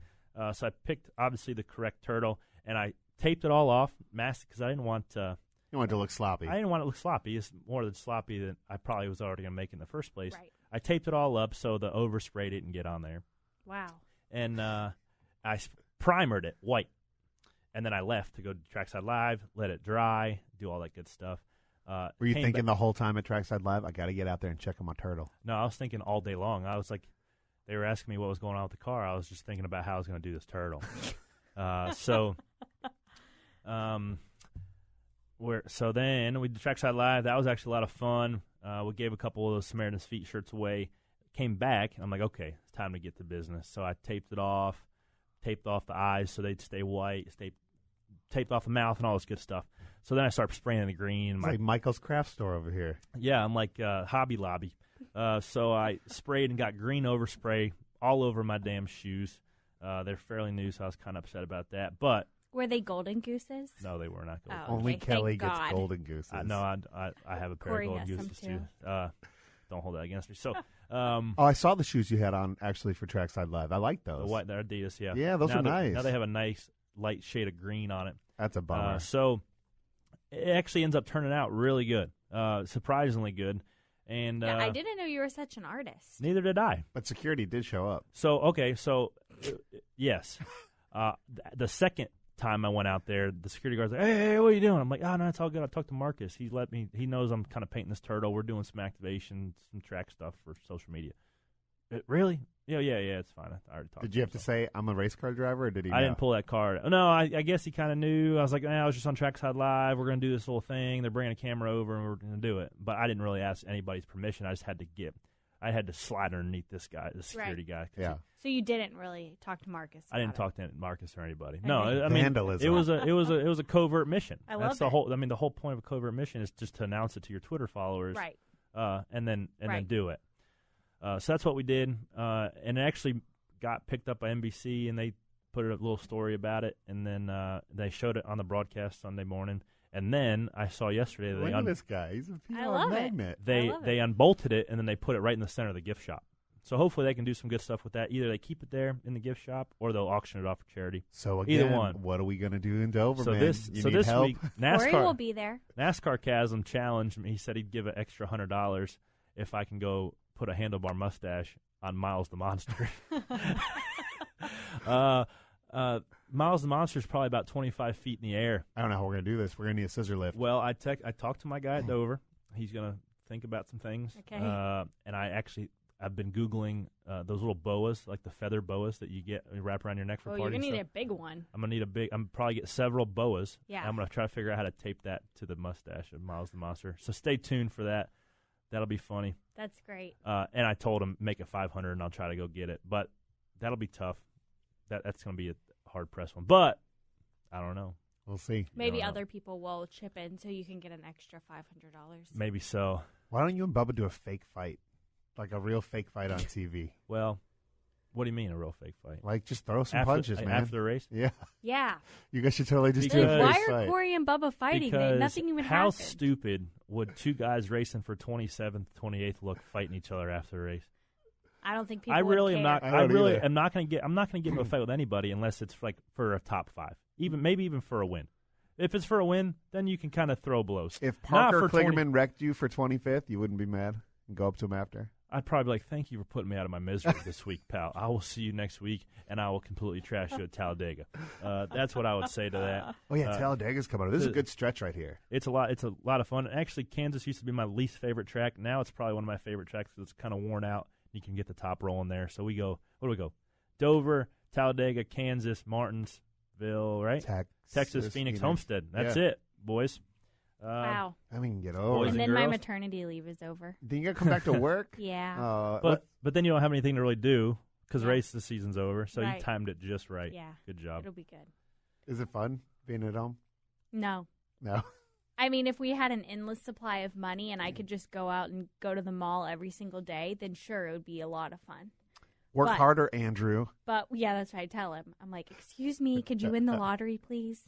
So I picked obviously the correct turtle, and I taped it all off, masked because I didn't want. You want it to look sloppy. I didn't want it to look sloppy. It's more than sloppy than I probably was already going to make in the first place. Right. I taped it all up so the overspray didn't get on there. Wow. And I primered it white, and then I left to go to Trackside Live, let it dry, do all that good stuff. Were you thinking the whole time at Trackside Live, I got to get out there and check on my turtle? No, I was thinking all day long. I was like, they were asking me what was going on with the car. I was just thinking about how I was going to do this turtle. So then we did Trackside Live. That was actually a lot of fun. We gave a couple of those Samaritan's Feet shirts away. Came back, and I'm like, okay, it's time to get to business. So I taped it off, taped off the eyes so they'd stay white, taped off the mouth and all this good stuff. So then I start spraying the green. It's like Michael's craft store over here. Yeah, I'm like Hobby Lobby. So I sprayed and got green overspray all over my damn shoes. They're fairly new, so I was kind of upset about that. But were they golden gooses? No, they were not golden. Oh, okay. Only Kelly Thank gets God. golden gooses. No, I have a pair Corey of golden has gooses some too. Don't hold that against me. So, I saw the shoes you had on actually for Trackside Live. I like those. The white, they're Adidas, yeah. Yeah, those are nice. Now they have a nice light shade of green on it. That's a bummer. So it actually ends up turning out really good, surprisingly good. And yeah, I didn't know you were such an artist. Neither did I. But security did show up. So yes, the second time I went out there, the security guard's like, hey, what are you doing? I'm like, oh, no, it's all good. I talked to Marcus. He knows I'm kind of painting this turtle. We're doing some activation, some track stuff for social media. Really? Yeah, it's fine. I already talked. Did you have to say, I'm a race car driver, or did he know? I didn't pull that card. No, I guess he kind of knew. I was like, I was just on Trackside Live. We're going to do this little thing. They're bringing a camera over, and we're going to do it. But I didn't really ask anybody's permission. I just had to slide underneath this guy, the security guy. Yeah. So you didn't really talk to Marcus. I didn't talk to Marcus or anybody. Okay. No, I mean, vandalism. it was a covert mission. I love the whole. I mean, the whole point of a covert mission is just to announce it to your Twitter followers, right? And then do it. So that's what we did, and it actually got picked up by NBC, and they put a little story about it, and then they showed it on the broadcast Sunday morning. And then I saw yesterday that this guy. He's a PR I love magnet. It. They unbolted it, and then they put it right in the center of the gift shop. So hopefully they can do some good stuff with that. Either they keep it there in the gift shop or they'll auction it off for charity. So again, either one. What are we going to do in Dover, So man? this You so need this help? week Corey will NASCAR be there. NASCAR Chasm challenged me. He said he'd give an extra $100 if I can go put a handlebar mustache on Miles the Monster. Miles the Monster is probably about 25 feet in the air. I don't know how we're going to do this. We're going to need a scissor lift. Well, I talked to my guy at Dover. He's going to think about some things. Okay. And I've been Googling those little boas, like the feather boas that you wrap around your neck for Oh, parties. you're going to need stuff. a big one. I'm going to need I'm probably get several boas. Yeah. And I'm going to try to figure out how to tape that to the mustache of Miles the Monster. So stay tuned for that. That'll be funny. That's great. And I told him make it 500 and I'll try to go get it. But that'll be tough. That's going to be a hard-pressed one. But I don't know. We'll see. Maybe know. other people will chip in so you can get an extra $500. Maybe so. Why don't you and Bubba do a fake fight? Like a real fake fight on TV. Well, what do you mean a real fake fight? Like, just throw some punches, man. After the race? Yeah. Yeah. You guys should totally just do Because- a Why fake are fight. Corey and Bubba fighting? Because Nothing even how happened. stupid would two guys racing for 27th, 28th look fighting each other after the race? I don't think people I really would am care. not. I I don't really either. am not going to get. I'm not going to get into a fight with anybody unless it's like for a top 5, maybe even for a win. If it's for a win, then you can kind of throw blows. If Not Parker for 20 Kligerman wrecked you for 25th, you wouldn't be mad and go up to him after? I'd probably be like, "Thank you for putting me out of my misery this week, pal. I will see you next week, and I will completely trash you at Talladega." That's what I would say to that. Oh, yeah, Talladega's coming up. This is a good stretch right here. It's a lot. It's a lot of fun. Actually, Kansas used to be my least favorite track. Now it's probably one of my favorite tracks because it's kind of worn out. You can get the top rolling there. So we go. What do we go? Dover, Talladega, Kansas, Martinsville, right? Texas, Phoenix, Homestead. That's it, boys. Wow. I mean, get Boys over And it. then my girls? maternity leave is over. Then you got to come back to work? Yeah. But then you don't have anything to really do because Yeah. race season's over. So Right. you timed it just right. Yeah. Good job. It'll be good. Is it fun being at home? No. No. I mean, if we had an endless supply of money and I could just go out and go to the mall every single day, then sure, it would be a lot of fun. Work But- harder, Andrew. But yeah, that's what I tell him. I'm like, excuse me, could you win the lottery, please?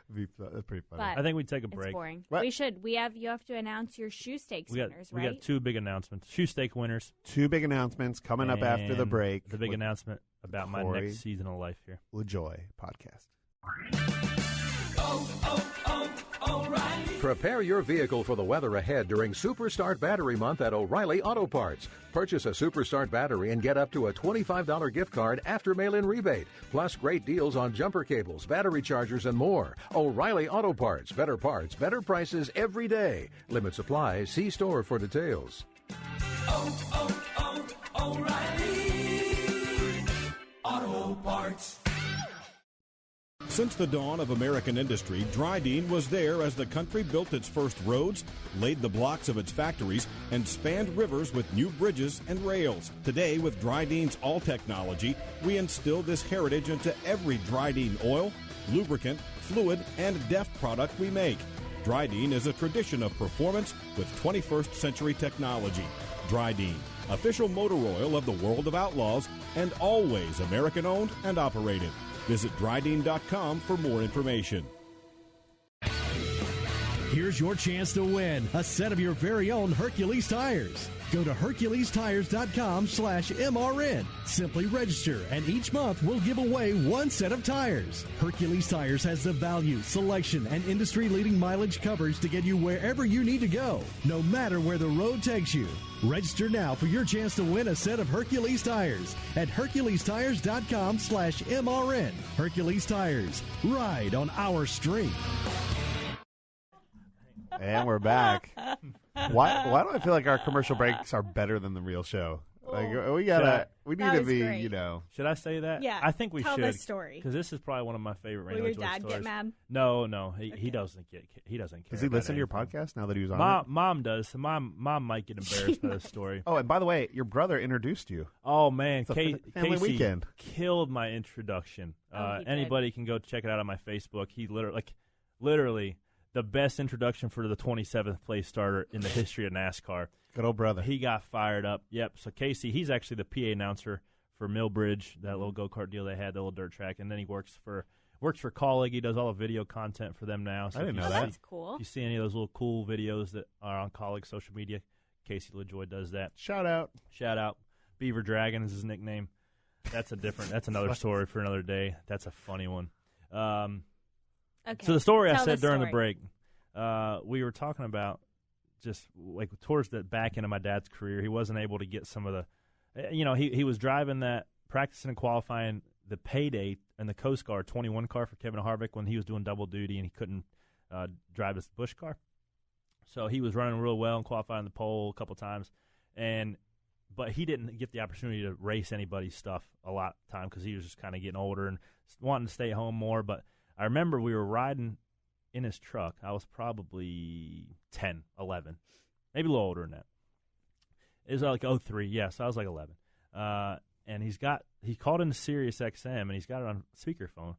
That's pretty funny. But I think we'd take a it's break. boring. What? We should. You have to announce your shoe stakes winners, We right? got 2 big announcements. Shoe stake winners. 2 big announcements coming up after the and break. The big with announcement about my Corey next season of life here. LaJoie podcast. O'Reilly. Prepare your vehicle for the weather ahead during Superstart Battery Month at O'Reilly Auto Parts. Purchase a Superstart battery and get up to a $25 gift card after mail-in rebate. Plus great deals on jumper cables, battery chargers, and more. O'Reilly Auto Parts. Better prices every day. Limit supply. See store for details. O'Reilly Auto Parts. Since the dawn of American industry, Dryden was there as the country built its first roads, laid the blocks of its factories, and spanned rivers with new bridges and rails. Today, with Dryden's All Technology, we instill this heritage into every Dryden oil, lubricant, fluid, and DEF product we make. Dryden is a tradition of performance with 21st century technology. Dryden, official motor oil of the World of Outlaws, and always American-owned and operated. Visit Dryden.com for more information. Here's your chance to win a set of your very own Hercules tires. Go to HerculesTires.com/MRN. Simply register, and each month we'll give away 1 set of tires. Hercules Tires has the value, selection, and industry-leading mileage coverage to get you wherever you need to go, no matter where the road takes you. Register now for your chance to win a set of Hercules tires at HerculesTires.com/MRN. Hercules Tires. Ride on our street. And we're back. Why do I feel like our commercial breaks are better than the real show? Like we need That to was be, great. you know. Should I say that? Yeah, I think we tell should. the story. Because this is probably one of my favorite Will Rainbow your Joy dad stories. get mad? No, he doesn't get. He doesn't care. Does he about listen to your anything. podcast now that he was on it? Mom does. So mom might get embarrassed by this story. Oh, and by the way, your brother introduced you. Oh man, It's a family Casey weekend. killed my introduction. Oh, he did. Anybody can go check it out on my Facebook. He literally the best introduction for the 27th place starter in the history of NASCAR. Good old brother. He got fired up. Yep. So Casey, he's actually the PA announcer for Millbridge, that little go-kart deal they had, the little dirt track, and then he works for Colleague. He does all the video content for them now. So I didn't if know you that. see- That's cool. If you see any of those little cool videos that are on Colleague social media, Casey LaJoie does that. Shout out. Shout out. Beaver Dragon is his nickname. That's another story for another day. That's a funny one. Okay. So the story I Tell said the during the story. break, we were talking about just like towards the back end of my dad's career, he wasn't able to get some of the, he was driving that, practicing and qualifying the payday in the Coast Guard 21 car for Kevin Harvick when he was doing double duty and he couldn't drive his Busch car. So he was running real well and qualifying the pole a couple times, but he didn't get the opportunity to race anybody's stuff a lot of time because he was just kind of getting older and wanting to stay home more. But I remember we were riding in his truck. I was probably 10, 11, maybe a little older than that. It was like 03, yeah, so I was like 11. And he called into Sirius XM, and he's got it on speakerphone.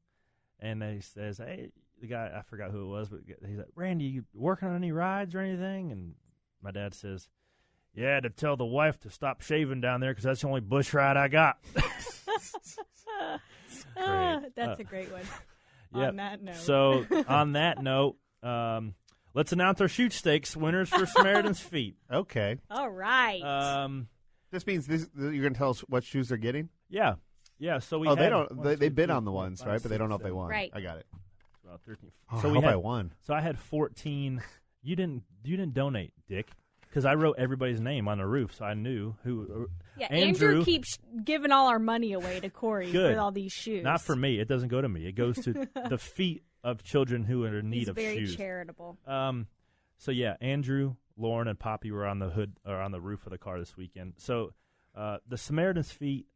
And he says, hey, the guy, I forgot who it was, but he's like, Randy, you working on any rides or anything? And my dad says, yeah, to tell the wife to stop shaving down there because that's the only bush ride I got. That's a great one. Yep. On that note. So on that note, let's announce our shoot stakes winners for Samaritan's Feet. Okay. All right. This means you're going to tell us what shoes they're getting? Yeah. So we they bid on the ones, right? But they don't know if they won. Right. I got it. About 13. Oh, So I hope I won. So I had 14. You didn't donate, Dick, because I wrote everybody's name on the roof, so I knew who. Yeah, Andrew keeps giving all our money away to Corey Good. for all these shoes. Not for me. It doesn't go to me. It goes to the feet of children who are in need of very shoes. charitable. So yeah, Andrew, Lauren, and Poppy were on the hood or on the roof of the car this weekend. So the Samaritan's Feet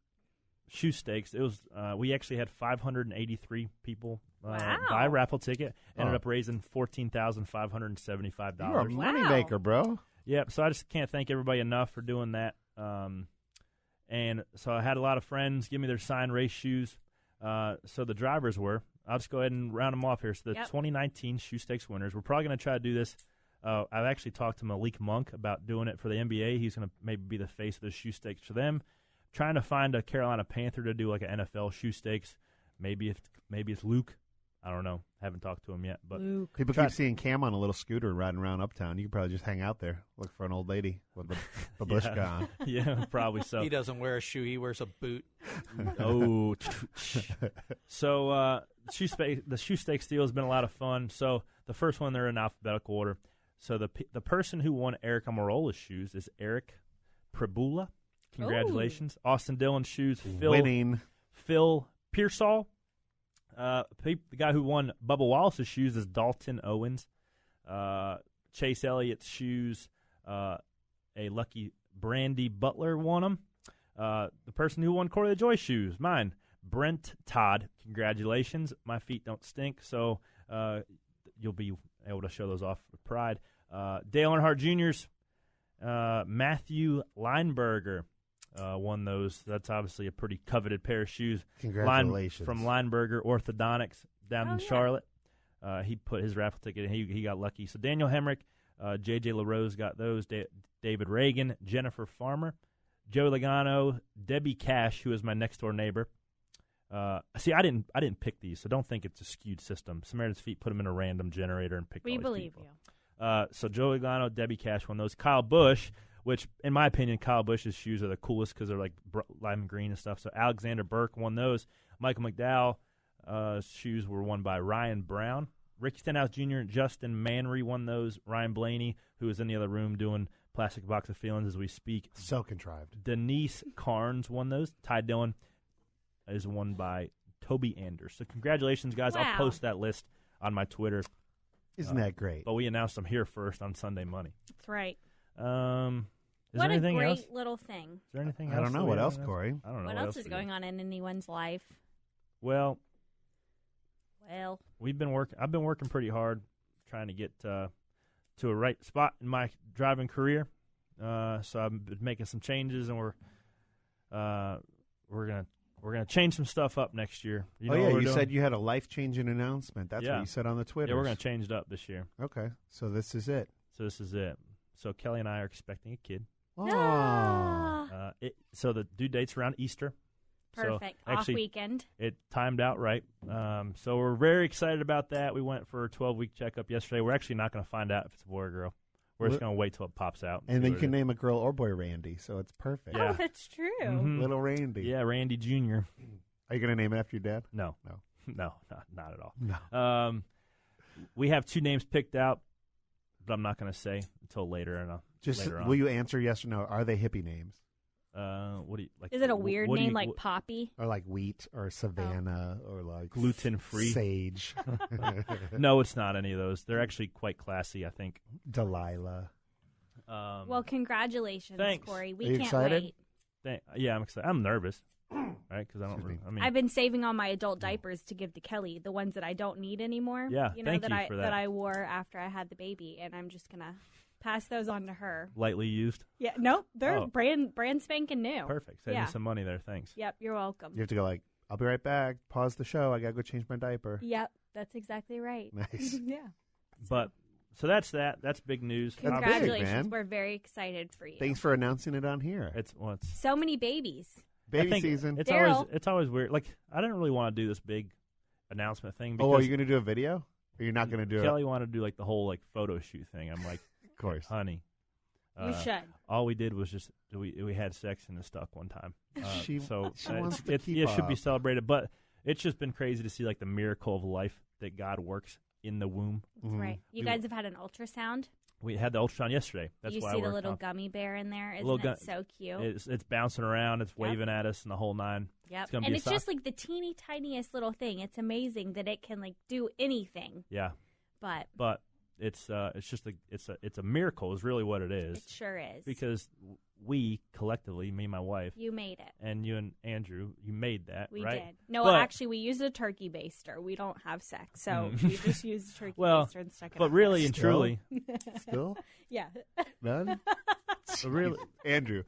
shoe stakes. It was we actually had 583 people buy a raffle ticket. Ended up raising $14,575. You're a moneymaker, bro. Yep. So I just can't thank everybody enough for doing that. And so I had a lot of friends give me their signed race shoes. So the drivers were. I'll just go ahead and round them off here. So the 2019 shoe stakes winners. We're probably going to try to do this. I've actually talked to Malik Monk about doing it for the NBA. He's going to maybe be the face of the shoe stakes for them. Trying to find a Carolina Panther to do like an NFL shoe stakes. Maybe it's Luke. I don't know. Haven't talked to him yet. But people keep seeing Cam on a little scooter riding around uptown. You could probably just hang out there, look for an old lady with the babushka on. Yeah, probably so. He doesn't wear a shoe. He wears a boot. Oh. So the shoe stakes deal has been a lot of fun. So the first one, they're in alphabetical order. So the person who won Eric Amarola's shoes is Eric Prabula. Congratulations. Ooh. Austin Dillon's shoes. Winning. Phil Pearsall. The guy who won Bubba Wallace's shoes is Dalton Owens. Chase Elliott's shoes, a lucky Brandy Butler won them. The person who won Corey LaJoie's shoes, mine, Brent Todd. Congratulations. My feet don't stink, so you'll be able to show those off with pride. Dale Earnhardt Jr.'s Matthew Lineberger won those. That's obviously a pretty coveted pair of shoes. Congratulations. From Lineberger Orthodontics down in Charlotte. He put his raffle ticket in. He got lucky. So Daniel Hemrick, J.J. LaRose got those. David Reagan, Jennifer Farmer, Joe Logano, Debbie Cash, who is my next-door neighbor. See, I didn't pick these, so don't think it's a skewed system. Samaritan's Feet put them in a random generator and picked all these people. We believe you. So Joe Logano, Debbie Cash won those. Kyle Busch, which, in my opinion, Kyle Busch's shoes are the coolest because they're like lime green and stuff. So Alexander Burke won those. Michael McDowell's shoes were won by Ryan Brown. Ricky Stenhouse Jr. and Justin Manry won those. Ryan Blaney, who is in the other room doing Plastic Box of Feelings as we speak. So contrived. Denise Carnes won those. Ty Dillon is won by Toby Anders. So congratulations, guys. Wow. I'll post that list on my Twitter. Isn't that great? But we announced them here first on Sunday Money. That's right. Is what there anything a great else? little thing. Is there anything I else? don't know. What else, Corey? I don't know. What else is going on in anyone's life? Well, we've been I've been working pretty hard trying to get to a right spot in my driving career. So I've been making some changes, and we're gonna change some stuff up next year. You know you said you had a life-changing announcement. That's what you said on the Twitter. Yeah, we're gonna change it up this year. Okay, so this is it. So Kelly and I are expecting a kid. Oh. So the due date's around Easter. Perfect. So actually, off weekend. It timed out right. So we're very excited about that. We went for a 12-week checkup yesterday. We're actually not going to find out if it's a boy or girl. We're just going to wait till it pops out. And then you can name a girl or boy Randy, so it's perfect. Yeah. Oh, that's true. Mhm. Little Randy. Yeah, Randy Jr. Are you going to name it after your dad? No. No. No, not at all. No. We have 2 names picked out, but I'm not going to say until later. Later on. Will you answer yes or no? Are they hippie names? What do you like? Is it a weird what do name you- like Poppy? Or like wheat or Savannah or like gluten-free? Sage. No, it's not any of those. They're actually quite classy, I think. Delilah. Well, congratulations, thanks. Corey. Are We you can't excited? wait. Yeah, I'm excited. I'm nervous, right? Because I don't. Excuse me. I mean, I've been saving all my adult diapers to give to Kelly, the ones that I don't need anymore. Yeah, you know, thank that you I for that. I wore after I had the baby, and I'm just gonna pass those on to her. lightly used. Yeah, no, they're Oh. brand spanking new. Perfect. Save Yeah. me some money there. Thanks. Yep, you're welcome. You have to go like, I'll be right back. Pause the show. I got to go change my diaper. Yep, that's exactly right. Nice. Yeah. But so that's that. That's big news. That's big, Congratulations. man. We're very excited for you. Thanks for announcing it on here. It's So many babies. Baby I think season. Daryl. It's always weird. Like I didn't really want to do this big announcement thing. Oh, are because you going to do a video? Or you're not going to do Kelly wanted to do like the whole like photo shoot thing. I'm like, Of course. honey. You should. All we did was just we had sex and it stuck one time. She it's- wants to it keep should be up. celebrated, but it's just been crazy to see like the miracle of life that God works in the womb. That's right. You We- guys have had an ultrasound. We had the ultrasound yesterday. That's you why see we're the little conf- gummy bear in there. Isn't Little it so cute? It's bouncing around. It's waving at us and the whole 9. Yep. It's gonna And be it's a just sock- like the teeny tiniest little thing. It's amazing that it can like do anything. yeah, But but it's just it's a miracle is really what it is. it sure is. Because we collectively, me and my wife, You made it. and you and Andrew, you made that, We right? did. No, But- actually, we used a turkey baster. We don't have sex, so we just used a turkey Well, baster and stuck it but up really there. and truly, Still? Yeah. None? but really, Andrew,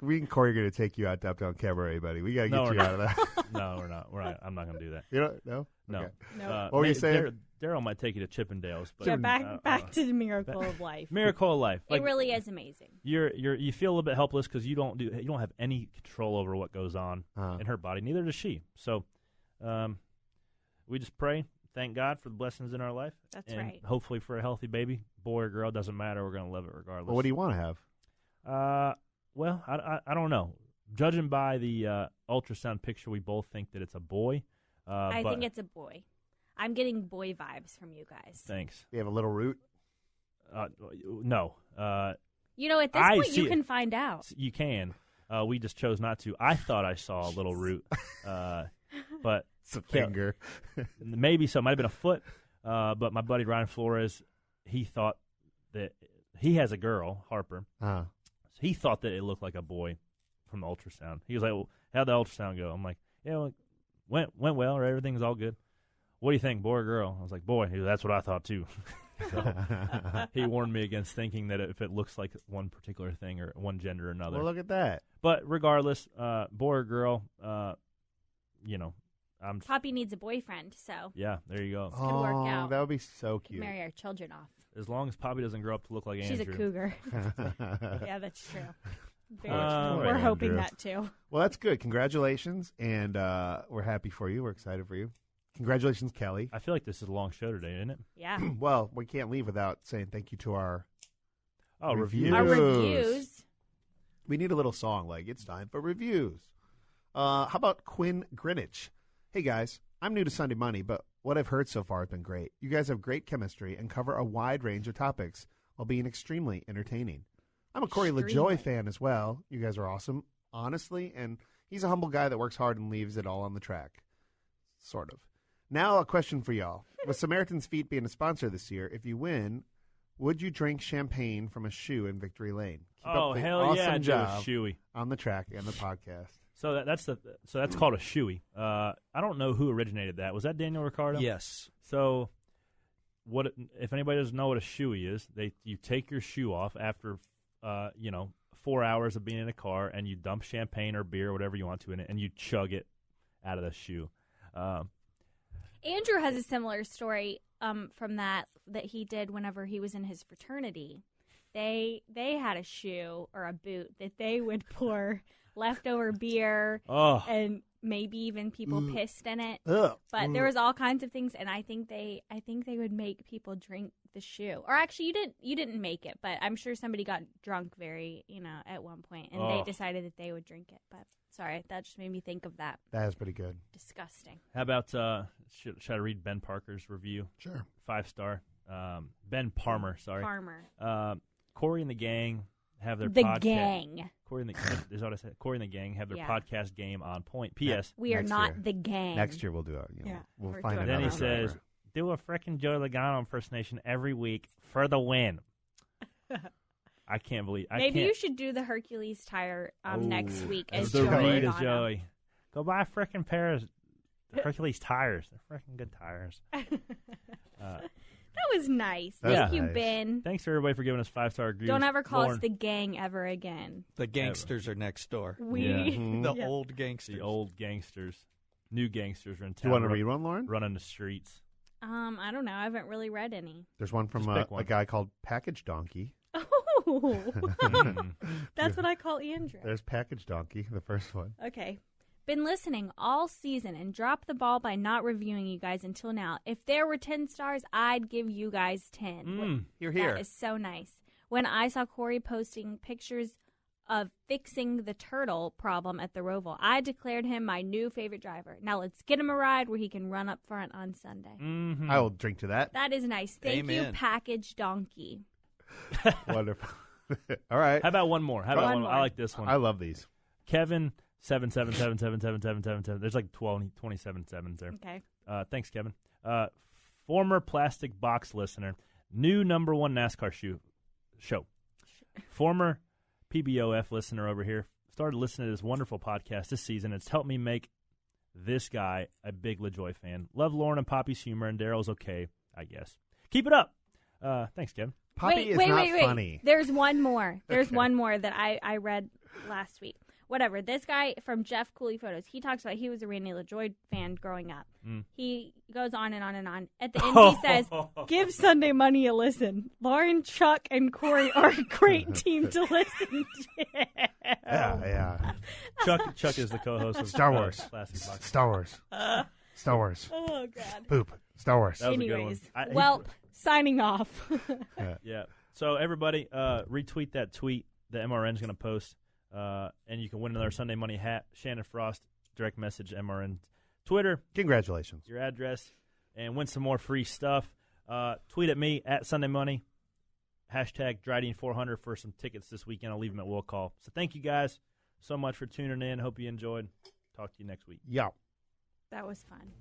we and Corey are going to take you out to Uptown Cabaret, buddy. We got to No, get you we're out of that. no, we're not. I'm not going to do that. You know? No? No. Okay. No. What were you saying? Daryl might take you to Chippendales, but Yeah, back to the miracle of life. miracle of life. Like, It really is amazing. you feel a little bit helpless because you don't have any control over what goes on Uh-huh. in her body. Neither does she. So, we just pray, thank God for the blessings in our life. That's and right. hopefully for a healthy baby, boy or girl, doesn't matter. We're going to love it regardless. Well, what do you want to have? Well, I don't know. Judging by the ultrasound picture, we both think that it's a boy. I but think it's a boy. I'm getting boy vibes from you guys. Thanks. You have a little root? No. You know, at this I point, see you it. can find out. You can. We just chose not to. I thought I saw a little root, but It's a finger. maybe so. It might have been a foot. But my buddy Ryan Flores, he thought that he has a girl, Harper. Uh-huh. So he thought that it looked like a boy from the ultrasound. He was like, well, how'd the ultrasound go? I'm like, yeah, well, went well, or everything's all good. What do you think, boy or girl? I was like, boy. He goes, that's what I thought too. So he warned me against thinking that if it looks like one particular thing or one gender or another. Well, look at that. But regardless, boy or girl, I'm Poppy needs a boyfriend, so yeah. There you go. could work out. That would be so we could cute. marry our children off. As long as Poppy doesn't grow up to look like She's Andrew. a cougar. Yeah, that's true. Very All true. right, We're hoping Andrew. that too. Well, that's good. Congratulations, and we're happy for you. We're excited for you. Congratulations, Kelly. I feel like this is a long show today, isn't it? Yeah. Well, we can't leave without saying thank you to our Oh, Reviews. review. Our reviews. We need a little song like it's time for reviews. How about Quinn Greenwich? Hey guys, I'm new to Sunday Money, but what I've heard so far has been great. You guys have great chemistry and cover a wide range of topics while being extremely entertaining. I'm a Corey LaJoie fan as well. You guys are awesome, honestly, and he's a humble guy that works hard and leaves it all on the track. Sort of. Now a question for y'all. With Samaritan's Feet being a sponsor this year, if you win, would you drink champagne from a shoe in Victory Lane? Keep Oh, up the hell awesome yeah, do a job shoey. on the track and the podcast. So that's called a shoey. I don't know who originated that. Was that Daniel Ricciardo? Yes. So if anybody doesn't know what a shoey is, you take your shoe off after 4 hours of being in a car, and you dump champagne or beer or whatever you want to in it, and you chug it out of the shoe. Andrew has a similar story from that he did whenever he was in his fraternity. They had a shoe or a boot that they would pour leftover beer Oh, and maybe even people pissed in it. Ugh. But there was all kinds of things, and I think they would make people drink the shoe. Or actually, you didn't make it, but I'm sure somebody got drunk at one point, and they decided that they would drink it. But sorry, that just made me think of that. That is pretty good. Disgusting. How about should I read Ben Parker's review? Sure. 5-star. Ben Parmer, sorry. Parmer. Corey and the gang have their The podcast. gang. Corey and the is what I said. Corey and the gang have their podcast game on point. P.S. We are Next not year. the gang. Next year we'll do it. We'll we're find doing another Then he driver. says, do a frickin' Joe Logano impersonation every week for the win. I can't believe. Maybe you should do the Hercules tire next week as the Joey read as Logano. Joey. Go buy a frickin' pair of Hercules tires. They're frickin' good tires. That was nice. That's Thank you, nice. Ben. Thanks everybody for giving us 5-star reviews. Don't ever call Lauren, us the gang ever again. The gangsters are next door. Yeah. The old gangsters. the old gangsters, new gangsters are in Do town. you want to read one, Lauren? Running the streets. I don't know. I haven't really read any. There's one from Just pick one. a guy called Package Donkey. Oh, that's what I call Andrew. There's Package Donkey, the first one. Okay. Been listening all season and dropped the ball by not reviewing you guys until now. If there were 10 stars, I'd give you guys 10. You're here. That is so nice. When I saw Corey posting pictures of fixing the turtle problem at the Roval, I declared him my new favorite driver. Now let's get him a ride where he can run up front on Sunday. Mm-hmm. I will drink to that. That is nice. Thank you, Amen. Package Donkey. Wonderful. All right. How about one more? How about One one more? more. I like this one. I love these. Kevin 777777777. There's like 27 sevens there. Okay. Thanks, Kevin. Former plastic box listener, new number one NASCAR show. Former PBOF listener over here. Started listening to this wonderful podcast this season. It's helped me make this guy a big LaJoie fan. Love Lauren and Poppy's humor, and Daryl's okay, I guess. Keep it up. Thanks, Kevin. Poppy is not funny. There's one more. There's Okay. one more that I read last week. Whatever. This guy from Jeff Cooley Photos, he talks about he was a Randy LaJoie fan growing up. He goes on and on and on. At the end, he says, give Sunday Money a listen. Lauren, Chuck, and Corey are a great team to listen to. Yeah. Chuck is the co-host of Star Wars. Plastic Box. Star Wars. Star Wars. Oh, God. Poop. Star Wars. That was a good Anyways, one. signing off. Yeah. So everybody, retweet that tweet that MRN's going to post, and you can win another Sunday Money hat. Shannon Frost, direct message MRN Twitter, Congratulations. your address, and win some more free stuff. Tweet at me at Sunday Money. Hashtag Dryden400 for some tickets this weekend. I'll leave them at will call. So thank you guys so much for tuning in. Hope you enjoyed. Talk to you next week. Yeah. That was fun.